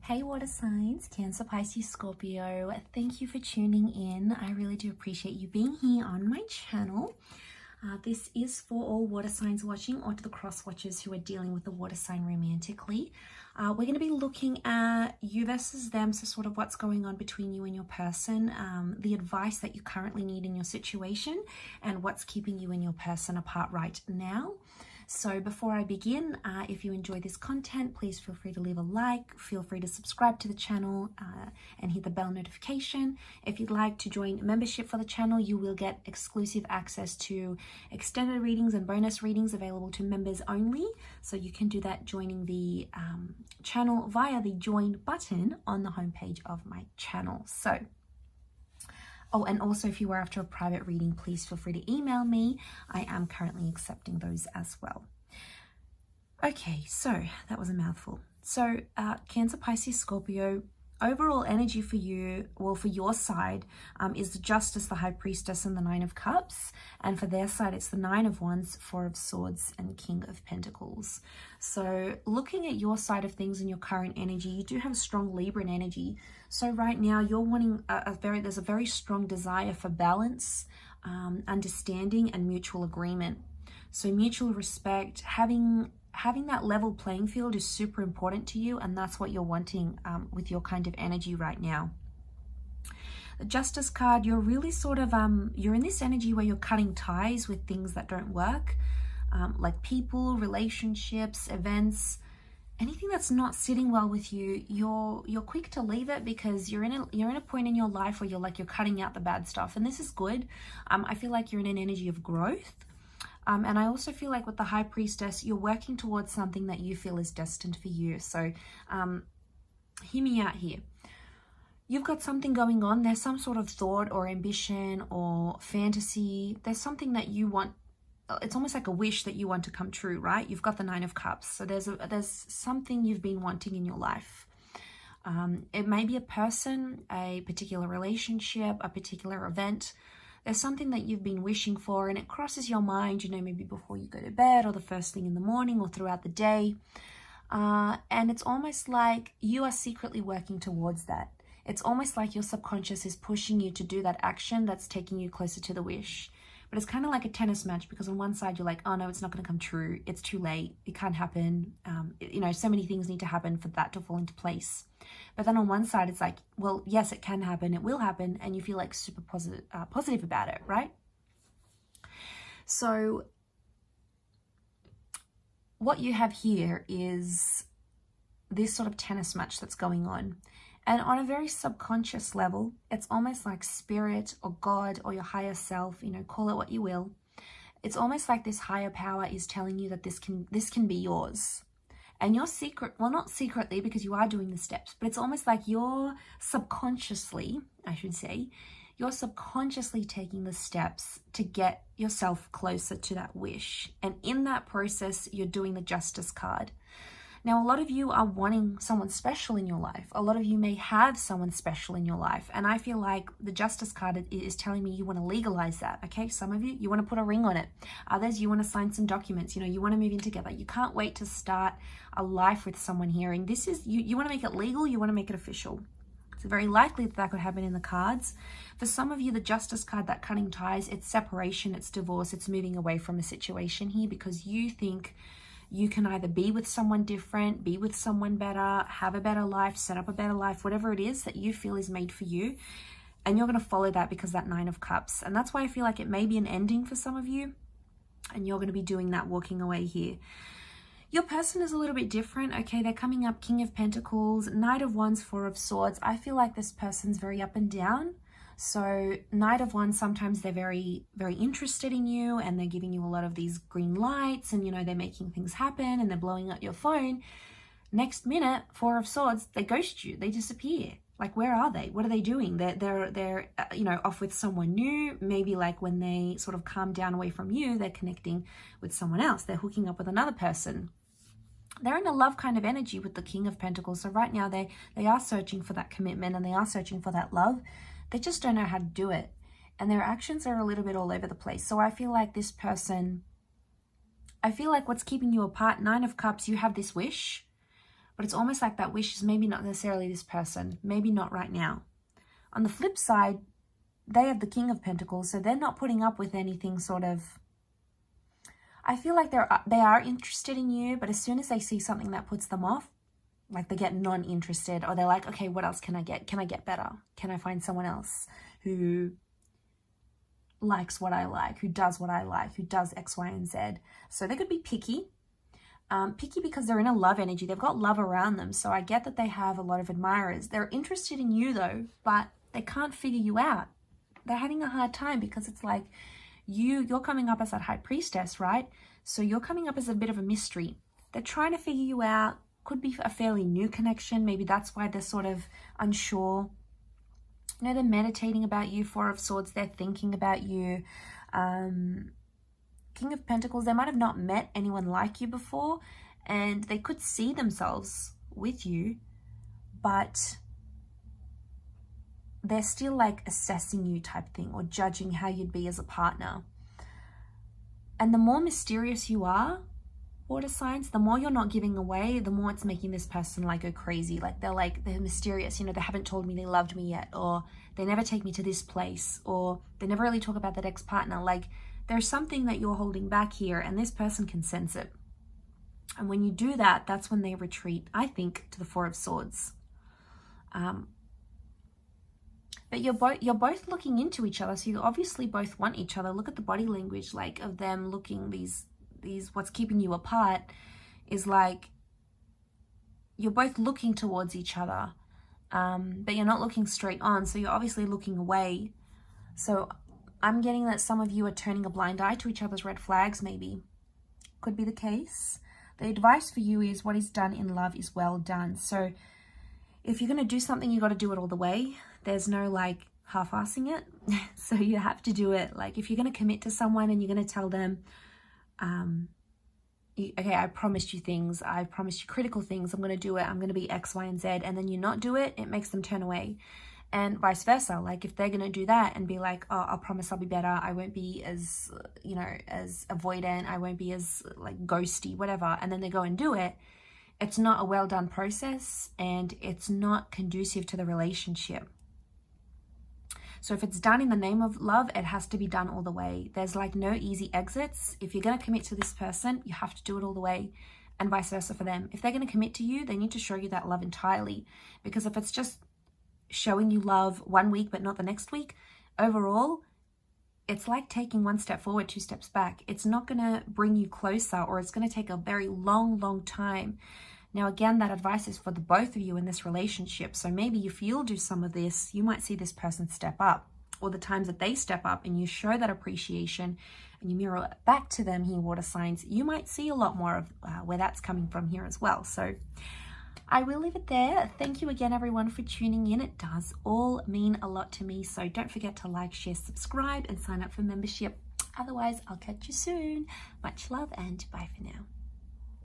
Hey water signs, Cancer, Pisces, Scorpio, thank you for tuning in. I really do appreciate you being here on my channel. This is for all water signs watching, or to the cross watchers who are dealing with the water sign romantically. We're going to be looking at you versus them, so sort of what's going on between you and your person, the advice that you currently need in your situation, and what's keeping you and your person apart right now. So before I begin, if you enjoy this content, please feel free to leave a like, feel free to subscribe to the channel and hit the bell notification. If you'd like to join membership for the channel, you will get exclusive access to extended readings and bonus readings available to members only. So you can do that joining the channel via the join button on the homepage of my channel. So oh, and also if you are after a private reading, please feel free to email me. I am currently accepting those as well. Okay, so that was a mouthful. So Cancer, Pisces, Scorpio, overall energy for you, well, for your side, is the Justice, the High Priestess, and the Nine of Cups. And for their side, it's the Nine of Wands, Four of Swords, and King of Pentacles. So looking at your side of things and your current energy, you do have a strong Libran energy. So right now, you're wanting there's a very strong desire for balance, understanding, and mutual agreement. So mutual respect, having that level playing field is super important to you, and that's what you're wanting with your kind of energy right now. The Justice card, you're really sort of you're in this energy where you're cutting ties with things that don't work, like people, relationships, events, anything that's not sitting well with you. You're quick to leave it because you're in a point in your life where you're cutting out the bad stuff, and this is good. I feel like you're in an energy of growth. And I also feel like with the High Priestess, you're working towards something that you feel is destined for you. So hear me out here. You've got something going on. There's some sort of thought or ambition or fantasy. There's something that you want. It's almost like a wish that you want to come true, right? You've got the Nine of Cups. So there's something you've been wanting in your life. It may be a person, a particular relationship, a particular event. There's something that you've been wishing for and it crosses your mind, maybe before you go to bed or the first thing in the morning or throughout the day. And it's almost like you are secretly working towards that. It's almost like your subconscious is pushing you to do that action that's taking you closer to the wish. But it's kind of like a tennis match, because on one side you're like, oh no, it's not going to come true. It's too late. It can't happen. So many things need to happen for that to fall into place. But then on one side, it's like, well, yes, it can happen. It will happen. And you feel like super positive about it, right? So what you have here is this sort of tennis match that's going on. And on a very subconscious level, it's almost like spirit or God or your higher self, call it what you will. It's almost like this higher power is telling you that this can be yours. And you're not secretly, because you are doing the steps, but it's almost like you're subconsciously taking the steps to get yourself closer to that wish. And in that process, you're doing the Justice card. Now, a lot of you are wanting someone special in your life. A lot of you may have someone special in your life. And I feel like the Justice card is telling me you want to legalize that, okay? Some of you want to put a ring on it. Others, you want to sign some documents. You want to move in together. You can't wait to start a life with someone here. And this is, you want to make it legal, you want to make it official. It's very likely that could happen in the cards. For some of you, the Justice card, that cutting ties, it's separation, it's divorce, it's moving away from a situation here because you think you can either be with someone different, be with someone better, have a better life, set up a better life, whatever it is that you feel is made for you. And you're going to follow that because that Nine of Cups. And that's why I feel like it may be an ending for some of you. And you're going to be doing that, walking away here. Your person is a little bit different, okay? They're coming up King of Pentacles, Knight of Wands, Four of Swords. I feel like this person's very up and down. So Knight of Wands, sometimes they're very, very interested in you and they're giving you a lot of these green lights and, they're making things happen and they're blowing up your phone. Next minute, Four of Swords, they ghost you, they disappear. Like, where are they? What are they doing? They're off with someone new. Maybe like when they sort of calm down away from you, they're connecting with someone else. They're hooking up with another person. They're in a love kind of energy with the King of Pentacles. So right now they are searching for that commitment and they are searching for that love. They just don't know how to do it. And their actions are a little bit all over the place. So I feel like this person, what's keeping you apart, Nine of Cups, you have this wish, but it's almost like that wish is maybe not necessarily this person, maybe not right now. On the flip side, they have the King of Pentacles, so they're not putting up with anything sort of... I feel like they are interested in you, but as soon as they see something that puts them off, like they get non-interested, or they're like, okay, what else can I get? Can I get better? Can I find someone else who likes what I like, who does what I like, who does X, Y, and Z? So they could be picky. Picky because they're in a love energy. They've got love around them. So I get that they have a lot of admirers. They're interested in you though, but they can't figure you out. They're having a hard time because it's like you're coming up as that high priestess, right? So you're coming up as a bit of a mystery. They're trying to figure you out. Could be a fairly new connection. Maybe that's why they're sort of unsure. You know, they're meditating about you. Four of Swords, they're thinking about you. King of Pentacles, they might have not met anyone like you before, and they could see themselves with you, but they're still like assessing you type thing, or judging how you'd be as a partner. And the more mysterious you are, water signs, the more you're not giving away, the more it's making this person like go crazy. Like they're mysterious, you know, they haven't told me they loved me yet, or they never take me to this place, or they never really talk about that ex-partner. Like there's something that you're holding back here, and this person can sense it. And when you do that, that's when they retreat, I think, to the Four of Swords. But you're both looking into each other, so you obviously both want each other. Look at the body language, like of them looking, these what's keeping you apart is like you're both looking towards each other, but you're not looking straight on, so you're obviously looking away. So I'm getting that some of you are turning a blind eye to each other's red flags, maybe. Could be the case. The advice for you is what is done in love is well done. So if you're going to do something, you got to do it all the way. There's no like half-assing it. So you have to do it. Like if you're going to commit to someone and you're going to tell them, okay, I promised you things. I promised you critical things. I'm going to do it. I'm going to be X, Y, and Z. And then you not do it, it makes them turn away. And vice versa. Like if they're going to do that and be like, oh, I'll promise I'll be better. I won't be as, you know, as avoidant. I won't be as like ghosty, whatever. And then they go and do it. It's not a well done process, and it's not conducive to the relationship. So if it's done in the name of love, it has to be done all the way. There's like no easy exits. If you're going to commit to this person, you have to do it all the way, and vice versa for them. If they're going to commit to you, they need to show you that love entirely. Because if it's just showing you love 1 week but not the next week, overall, it's like taking one step forward, 2 steps back. It's not going to bring you closer, or it's going to take a very long time. Now, again, that advice is for the both of you in this relationship. So maybe if you'll do some of this, you might see this person step up, or the times that they step up and you show that appreciation and you mirror it back to them here, water signs, you might see a lot more of where that's coming from here as well. So I will leave it there. Thank you again, everyone, for tuning in. It does all mean a lot to me. So don't forget to like, share, subscribe, and sign up for membership. Otherwise, I'll catch you soon. Much love and bye for now.